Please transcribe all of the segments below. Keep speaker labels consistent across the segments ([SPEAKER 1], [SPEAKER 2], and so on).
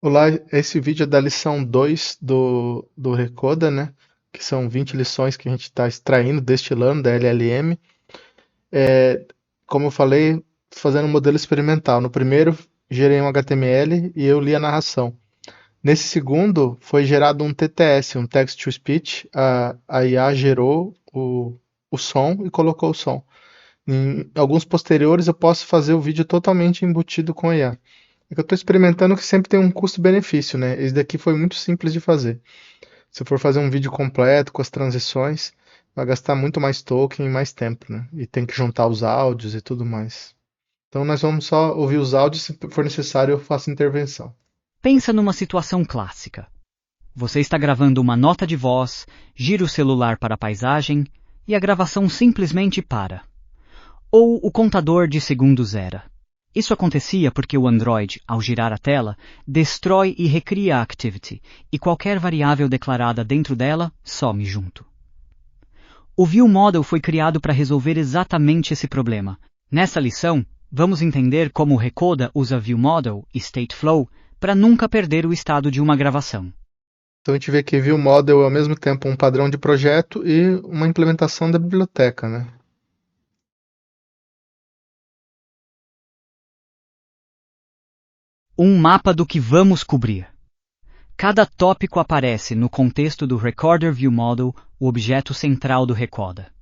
[SPEAKER 1] Olá, esse vídeo é da lição 2 do Recoda, né? Que são 20 lições que a gente está extraindo, destilando da LLM. É, Como eu falei, fazendo um modelo experimental. No primeiro, gerei um HTML e eu li a narração. Nesse segundo, foi gerado um TTS, um Text-to-Speech. A IA gerou o som e colocou o som. Em alguns posteriores, eu posso fazer o vídeo totalmente embutido com a IA. É que eu estou experimentando que sempre tem um custo-benefício, né? Esse daqui foi muito simples de fazer. Se eu for fazer um vídeo completo com as transições, vai gastar muito mais token e mais tempo, né? E tem que juntar os áudios e tudo mais. Então nós vamos só ouvir os áudios, se for necessário eu faço intervenção.
[SPEAKER 2] Pensa numa situação clássica. Você está gravando uma nota de voz, gira o celular para a paisagem e a gravação simplesmente para. Ou o contador de segundos zera. Isso acontecia porque o Android, ao girar a tela, destrói e recria a Activity, e qualquer variável declarada dentro dela some junto. O ViewModel foi criado para resolver exatamente esse problema. Nessa lição, vamos entender como o Recoda usa ViewModel e Stateflow para nunca perder o estado de uma gravação.
[SPEAKER 1] Então a gente vê que ViewModel é ao mesmo tempo um padrão de projeto e uma implementação da biblioteca, né?
[SPEAKER 2] Um mapa do que vamos cobrir. Cada tópico aparece no contexto do Recorder View Model, o objeto central do Recoda.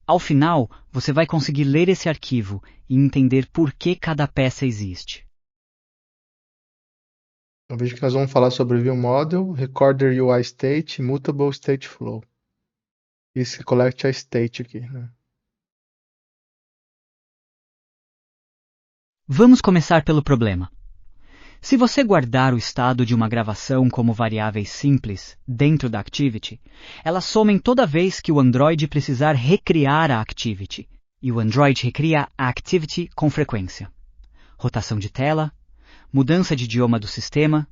[SPEAKER 2] Ao final, você vai conseguir ler esse arquivo e entender por que cada peça existe.
[SPEAKER 1] Eu vejo que nós vamos falar sobre ViewModel, Recorder UI State, Mutable State Flow. Isso collect a state aqui, né?
[SPEAKER 2] Vamos começar pelo problema. Se você guardar o estado de uma gravação como variáveis simples dentro da Activity, elas somem toda vez que o Android precisar recriar a Activity, e o Android recria a Activity com frequência. Rotação de tela, mudança de idioma do sistema,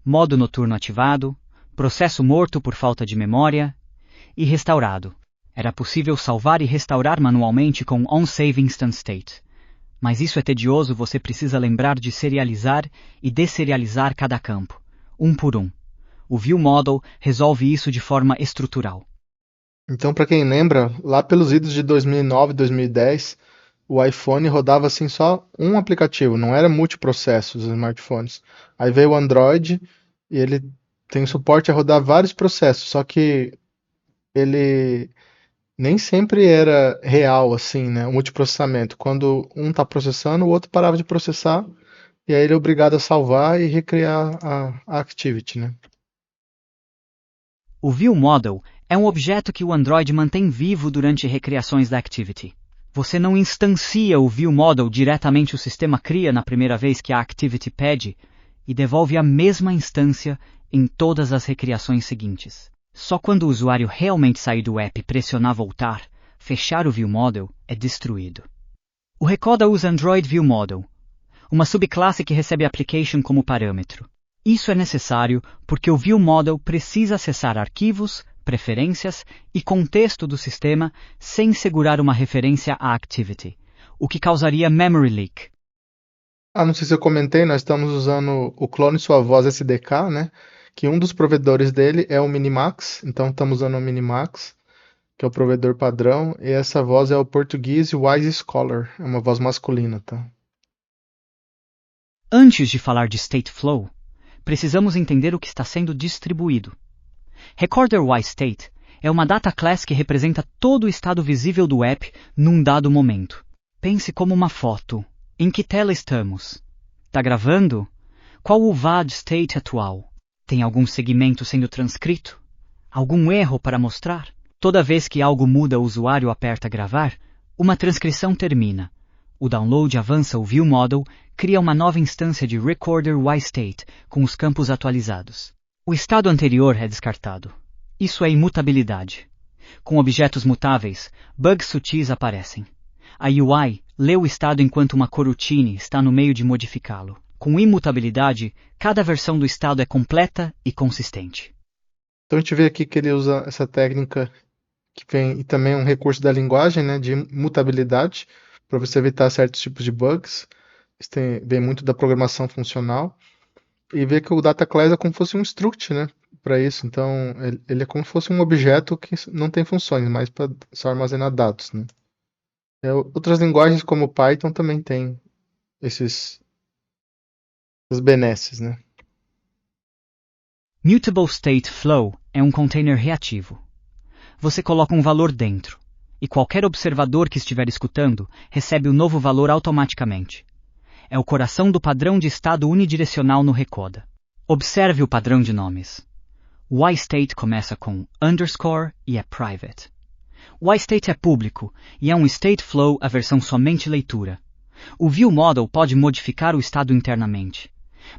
[SPEAKER 2] modo noturno ativado, processo morto por falta de memória e restaurado. Era possível salvar e restaurar manualmente com onSave Instant State. Mas isso é tedioso, você precisa lembrar de serializar e desserializar cada campo, um por um. O ViewModel resolve isso de forma estrutural.
[SPEAKER 1] Então, para quem lembra, lá pelos idos de 2009, 2010, o iPhone rodava assim só um aplicativo, não era multiprocessos os smartphones. Aí veio o Android e ele tem suporte a rodar vários processos, só que ele nem sempre era real assim, né? O multiprocessamento. Quando um está processando, o outro parava de processar e aí ele é obrigado a salvar e recriar a activity, né?
[SPEAKER 2] O ViewModel é um objeto que o Android mantém vivo durante recriações da Activity. Você não instancia o ViewModel diretamente, o sistema cria na primeira vez que a Activity pede e devolve a mesma instância em todas as recriações seguintes. Só quando o usuário realmente sair do app e pressionar voltar, fechar o ViewModel é destruído. O Recoda usa Android ViewModel, uma subclasse que recebe a application como parâmetro. Isso é necessário porque o ViewModel precisa acessar arquivos, preferências e contexto do sistema sem segurar uma referência à Activity, o que causaria memory leak.
[SPEAKER 1] Ah, não sei se eu comentei, nós estamos usando o clone Sua Voz SDK, né? Que um dos provedores dele é o Minimax, então estamos usando o Minimax, que é o provedor padrão, e essa voz é o português Wise Scholar, é uma voz masculina, tá?
[SPEAKER 2] Antes de falar de Stateflow, precisamos entender o que está sendo distribuído. Recorder YState é uma data class que representa todo o estado visível do app num dado momento. Pense como uma foto. Em que tela estamos? Está gravando? Qual o VAD state atual? Tem algum segmento sendo transcrito? Algum erro para mostrar? Toda vez que algo muda, o usuário aperta gravar, uma transcrição termina. O download avança o ViewModel, cria uma nova instância de Recorder YState com os campos atualizados. O estado anterior é descartado. Isso é imutabilidade. Com objetos mutáveis, bugs sutis aparecem. A UI lê o estado enquanto uma coroutine está no meio de modificá-lo. Com imutabilidade, cada versão do estado é completa e consistente.
[SPEAKER 1] Então a gente vê aqui que ele usa essa técnica que vem e também é um recurso da linguagem, né, de mutabilidade, para você evitar certos tipos de bugs. Isso vem muito da programação funcional. e ver que o data class é como se fosse um struct, né? Para isso. Então, ele é como se fosse um objeto que não tem funções, mas para só armazenar dados, né? Outras linguagens como o Python também tem esses as benesses, né?
[SPEAKER 2] Mutable State Flow é um container reativo. Você coloca um valor dentro, e qualquer observador que estiver escutando recebe o novo valor automaticamente. É o coração do padrão de estado unidirecional no Recoda. Observe o padrão de nomes. O YState começa com underscore e é private. O YState é público e é um state flow a versão somente leitura. O viewModel pode modificar o estado internamente,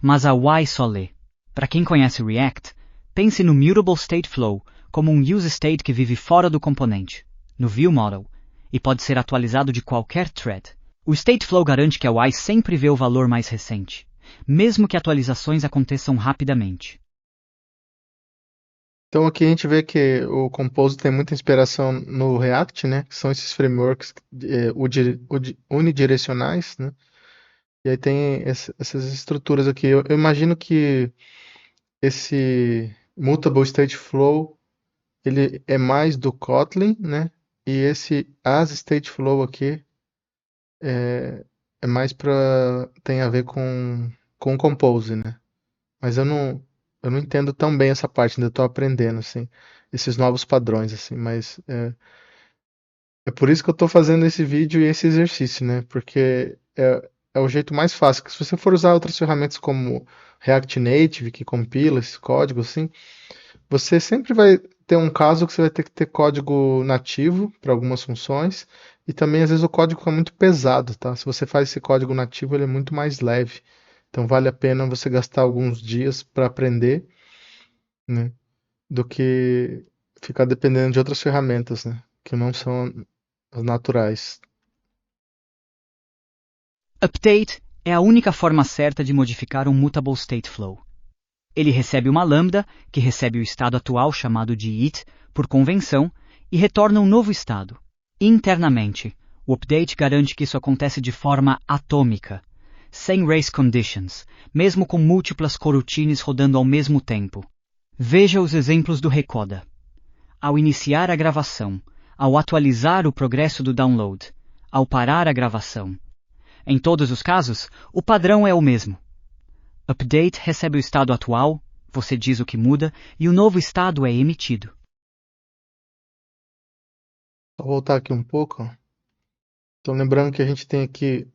[SPEAKER 2] mas a Y só lê. Para quem conhece React, pense no Mutable State Flow como um useState que vive fora do componente, no viewModel, e pode ser atualizado de qualquer thread. O State Flow garante que a Y sempre vê o valor mais recente, mesmo que atualizações aconteçam rapidamente.
[SPEAKER 1] Então aqui a gente vê que o Compose tem muita inspiração no React, né? Que são esses frameworks unidirecionais, né? E aí tem essas estruturas aqui. Eu imagino que esse Mutable State Flow ele é mais do Kotlin, né? E esse as State Flow aqui é mais tem a ver com o Compose, né? Mas eu não entendo tão bem essa parte, ainda estou aprendendo, assim, esses novos padrões, assim, mas é por isso que eu estou fazendo esse vídeo e esse exercício, né? Porque é o jeito mais fácil. Se você for usar outras ferramentas como React Native, que compila esse código, assim, você sempre vai ter um caso que você vai ter que ter código nativo para algumas funções, e também às vezes o código é muito pesado, tá? Se você faz esse código nativo, ele é muito mais leve. Então vale a pena você gastar alguns dias para aprender, né? Do que ficar dependendo de outras ferramentas, né? Que não são as naturais.
[SPEAKER 2] Update é a única forma certa de modificar um Mutable State Flow. Ele recebe uma lambda, que recebe o estado atual chamado de it, por convenção, e retorna um novo estado. Internamente, o update garante que isso acontece de forma atômica, sem race conditions, mesmo com múltiplas coroutines rodando ao mesmo tempo. Veja os exemplos do Recoda. Ao iniciar a gravação, ao atualizar o progresso do download, ao parar a gravação. Em todos os casos, o padrão é o mesmo. Update recebe o estado atual, você diz o que muda, e o novo estado é emitido.
[SPEAKER 1] Vou voltar aqui um pouco. Então, lembrando que a gente tem aqui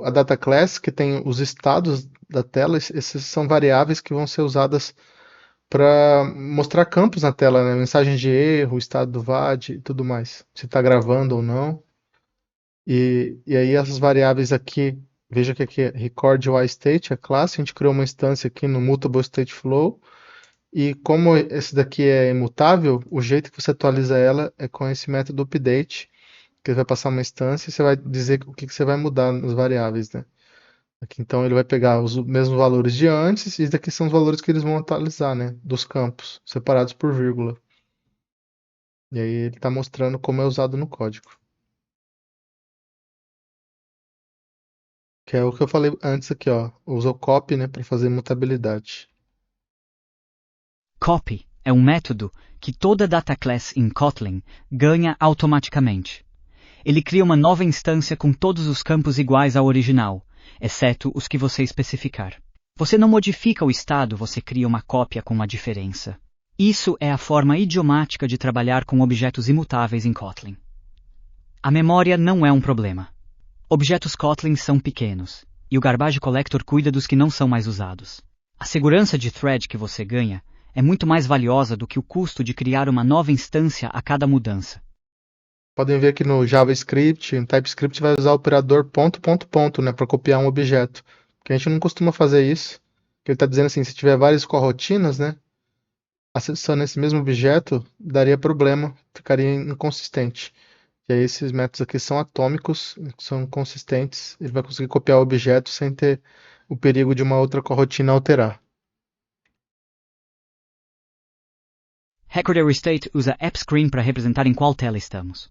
[SPEAKER 1] a data class, que tem os estados da tela. Esses são variáveis que vão ser usadas para mostrar campos na tela, né? Mensagens de erro, estado do VAD e tudo mais. Se está gravando ou não. E aí essas variáveis aqui, veja que aqui é record YState, a classe, a gente criou uma instância aqui no Mutable State Flow, e como esse daqui é imutável, o jeito que você atualiza ela é com esse método update, que ele vai passar uma instância e você vai dizer o que você vai mudar nas variáveis, né? Aqui, então ele vai pegar os mesmos valores de antes, e daqui são os valores que eles vão atualizar, né? Dos campos, separados por vírgula. E aí ele está mostrando como é usado no código. Que é o que eu falei antes aqui, ó. Usa o copy, né, para fazer mutabilidade.
[SPEAKER 2] Copy é um método que toda data class em Kotlin ganha automaticamente. Ele cria uma nova instância com todos os campos iguais ao original, exceto os que você especificar. Você não modifica o estado, você cria uma cópia com uma diferença. Isso é a forma idiomática de trabalhar com objetos imutáveis em Kotlin. A memória não é um problema. Objetos Kotlin são pequenos, e o Garbage Collector cuida dos que não são mais usados. A segurança de thread que você ganha é muito mais valiosa do que o custo de criar uma nova instância a cada mudança.
[SPEAKER 1] Podem ver que no JavaScript, no TypeScript vai usar o operador ponto, ponto, ponto, né, para copiar um objeto. Porque a gente não costuma fazer isso. Porque ele está dizendo assim, se tiver várias corrotinas, né, acessando esse mesmo objeto, daria problema, ficaria inconsistente. E aí esses métodos aqui são atômicos, são consistentes, ele vai conseguir copiar o objeto sem ter o perigo de uma outra corrotina alterar.
[SPEAKER 2] Recorder State usa AppScreen para representar em qual tela estamos.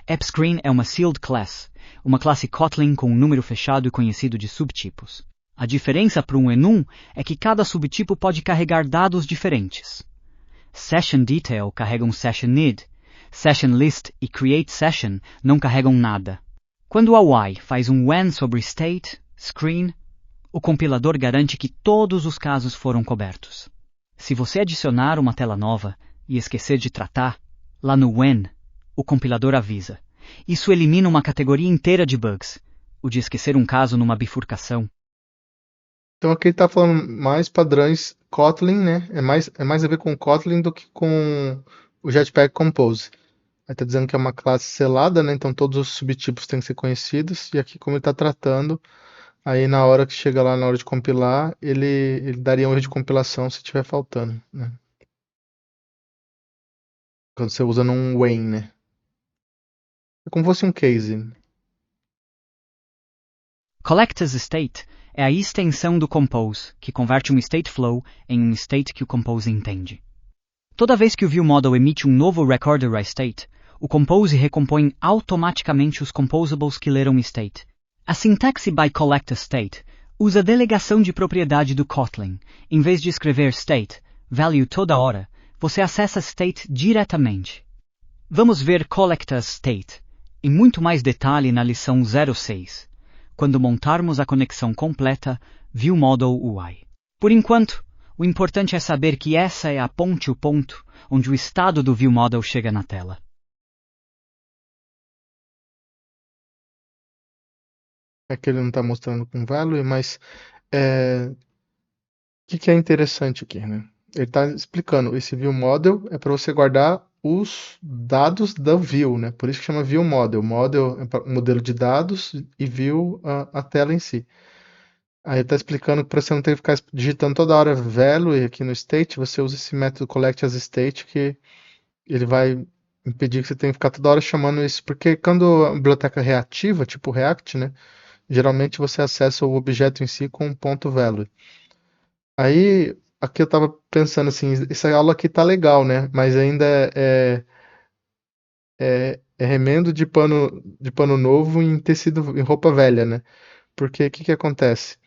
[SPEAKER 2] AppScreen é uma sealed class, uma classe Kotlin com um número fechado e conhecido de subtipos. A diferença para um enum é que cada subtipo pode carregar dados diferentes. Session Detail carrega um Session Need, Session List e Create Session não carregam nada. Quando a UI faz um when sobre state, screen, o compilador garante que todos os casos foram cobertos. Se você adicionar uma tela nova e esquecer de tratar, lá no when, o compilador avisa. Isso elimina uma categoria inteira de bugs, o de esquecer um caso numa bifurcação.
[SPEAKER 1] Então aqui ele está falando mais padrões Kotlin, né? É mais a ver com Kotlin do que com o Jetpack Compose. Aí está dizendo que é uma classe selada, né? Então todos os subtipos têm que ser conhecidos. E aqui como ele está tratando, aí na hora que chega lá, na hora de compilar, ele daria um erro de compilação se estiver faltando, né? Quando você usa num when, né? É como se fosse um case.
[SPEAKER 2] Collectors State é a extensão do Compose, que converte um state flow em um state que o Compose entende. Toda vez que o ViewModel emite um novo Recorder State, o Compose recompõe automaticamente os composables que leram state. A sintaxe by collector state usa a delegação de propriedade do Kotlin. Em vez de escrever state, value toda hora, você acessa state diretamente. Vamos ver collector state em muito mais detalhe na lição 06. Quando montarmos a conexão completa ViewModel UI. Por enquanto, o importante é saber que essa é a ponte, o ponto, onde o estado do ViewModel chega na tela.
[SPEAKER 1] É que ele não está mostrando com value, mas o que é interessante aqui, né? Ele está explicando, esse ViewModel é para você guardar os dados da view, né? Por isso que chama ViewModel. Model é o modelo de dados e view a tela em si. Aí ele está explicando que para você não ter que ficar digitando toda hora value aqui no state, você usa esse método collectAsState que ele vai impedir que você tenha que ficar toda hora chamando isso. Porque quando a biblioteca é reativa, tipo React, né? Geralmente você acessa o objeto em si com ponto value. Aí, aqui eu tava pensando assim, essa aula aqui tá legal, né? Mas ainda é remendo de pano novo em tecido, em roupa velha, né? Porque o que acontece?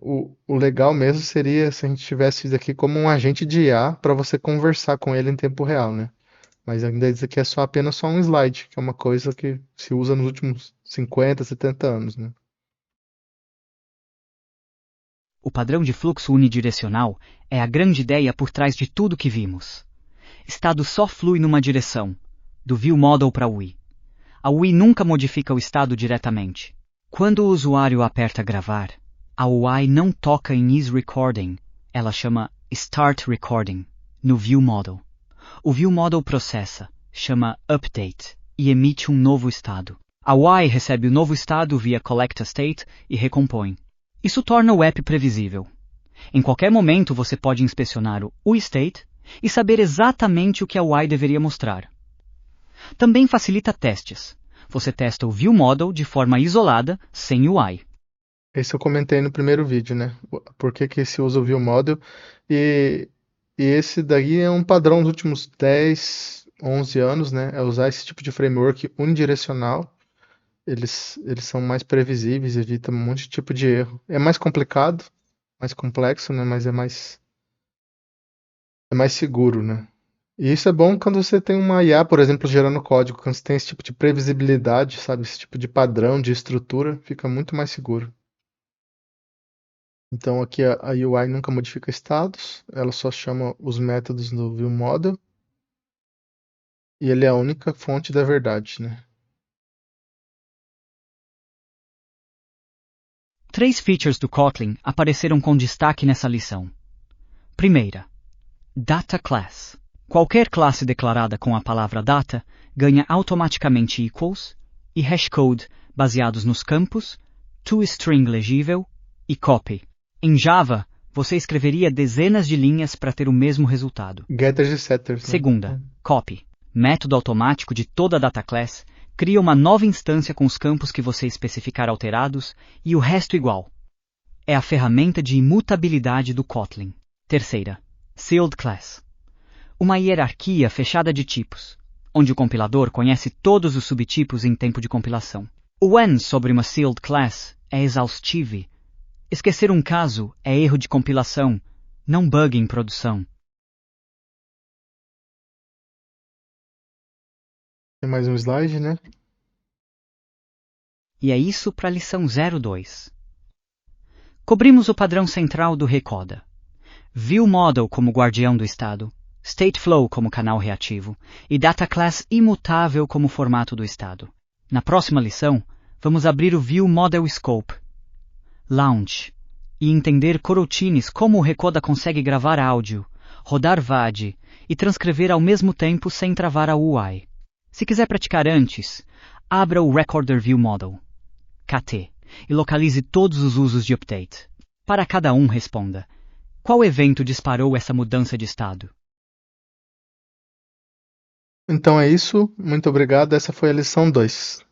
[SPEAKER 1] O legal mesmo seria se a gente tivesse isso aqui como um agente de IA para você conversar com ele em tempo real, né? Mas ainda isso aqui é apenas só um slide, que é uma coisa que se usa nos últimos 50, 70 anos, né?
[SPEAKER 2] O padrão de fluxo unidirecional é a grande ideia por trás de tudo que vimos. Estado só flui numa direção, do ViewModel para a UI. A UI nunca modifica o estado diretamente. Quando o usuário aperta gravar, a UI não toca em isRecording, ela chama Start Recording, no ViewModel. O ViewModel processa, chama Update, e emite um novo estado. A UI recebe o novo estado via collectAsState e recompõe. Isso torna o app previsível. Em qualquer momento você pode inspecionar o state e saber exatamente o que a UI deveria mostrar. Também facilita testes. Você testa o ViewModel de forma isolada, sem UI.
[SPEAKER 1] Esse eu comentei no primeiro vídeo, né? Por que se usa o ViewModel. E esse daí é um padrão dos últimos 10, 11 anos, né? É usar esse tipo de framework unidirecional. Eles são mais previsíveis, evita um monte de tipo de erro. É mais complicado, mais complexo, né? Mas é mais seguro, né? E isso é bom quando você tem uma IA, por exemplo, gerando código. Quando você tem esse tipo de previsibilidade, sabe? Esse tipo de padrão, de estrutura, fica muito mais seguro. Então aqui a UI nunca modifica estados, ela só chama os métodos do ViewModel. E ele é a única fonte da verdade, né?
[SPEAKER 2] 3 features do Kotlin apareceram com destaque nessa lição. Primeira, Data Class. Qualquer classe declarada com a palavra data ganha automaticamente equals e hashcode baseados nos campos, toString legível e copy. Em Java, você escreveria dezenas de linhas para ter o mesmo resultado.
[SPEAKER 1] Getters e setters. Né?
[SPEAKER 2] Segunda, copy. Método automático de toda data class cria uma nova instância com os campos que você especificar alterados e o resto igual. É a ferramenta de imutabilidade do Kotlin. Terceira, Sealed Class. Uma hierarquia fechada de tipos, onde o compilador conhece todos os subtipos em tempo de compilação. O when sobre uma Sealed Class é exaustivo Esquecer um caso é erro de compilação, não bug em produção.
[SPEAKER 1] Tem mais um slide, né?
[SPEAKER 2] E é isso para a lição 02. Cobrimos o padrão central do Recoda. ViewModel como guardião do estado, Stateflow como canal reativo e DataClass imutável como formato do estado. Na próxima lição, vamos abrir o ViewModelScope, Launch, e entender coroutines como o Recoda consegue gravar áudio, rodar VAD e transcrever ao mesmo tempo sem travar a UI. Se quiser praticar antes, abra o Recorder View Model, KT, e localize todos os usos de update. Para cada um, responda: qual evento disparou essa mudança de estado?
[SPEAKER 1] Então é isso. Muito obrigado. Essa foi a lição 2.